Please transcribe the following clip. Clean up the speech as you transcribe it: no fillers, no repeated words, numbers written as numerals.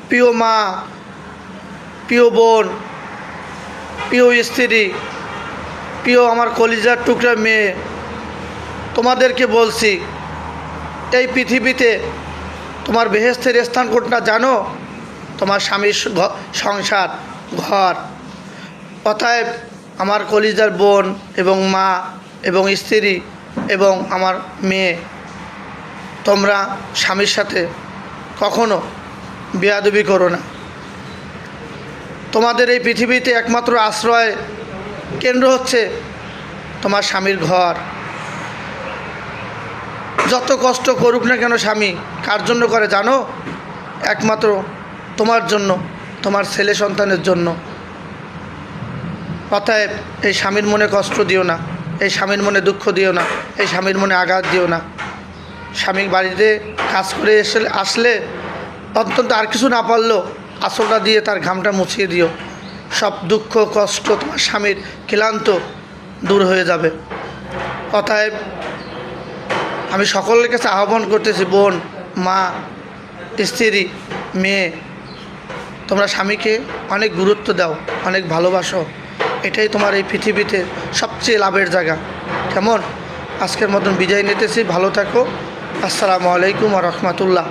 প্রিয় মা, প্রিয় বোন, প্রিয় স্ত্রী, প্রিয় আমার কলিজার টুকরা মেয়ে, তোমাদেরকে বলছি, এই পৃথিবীতে তোমার বেহেশতের স্থান কোনটা জানো? তোমার স্বামীর সংসার, ঘর। অতএব আমার কলিজার বোন এবং মা এবং স্ত্রী এবং আমার মেয়ে, তোমরা স্বামীর সাথে কখনো বেয়াদবি করো না। তোমাদের এই পৃথিবীতে একমাত্র আশ্রয় কেন্দ্র হচ্ছে তোমার স্বামীর ঘর। যত কষ্ট করুক না কেন স্বামী, কার জন্য করে জানো? একমাত্র তোমার জন্য, তোমার ছেলে সন্তানের জন্য। অতএব এই স্বামীর মনে কষ্ট দিও না, এই স্বামীর মনে দুঃখ দিও না, এই স্বামীর মনে আঘাত দিও না। স্বামী বাড়িতে কাজ করে আসলে অন্তত আর কিছু না পারলেও আঁচলটা দিয়ে তার ঘামটা মুছিয়ে দিও। সব দুঃখ কষ্ট তোমার স্বামীর ক্লান্ত দূর হয়ে যাবে। অতএব আমি সকলের কাছে আহ্বান করতেছি, বোন, মা, স্ত্রী, মেয়ে, তোমরা স্বামীকে অনেক গুরুত্ব দাও, অনেক ভালোবাসো। এটাই তোমার এই পৃথিবীতে সবচেয়ে লাভের জায়গা। কেমন? আজকের মতন বিদায় নিতেছি। ভালো থাকো। আসসালামু আলাইকুম ওয়া রাহমাতুল্লাহ।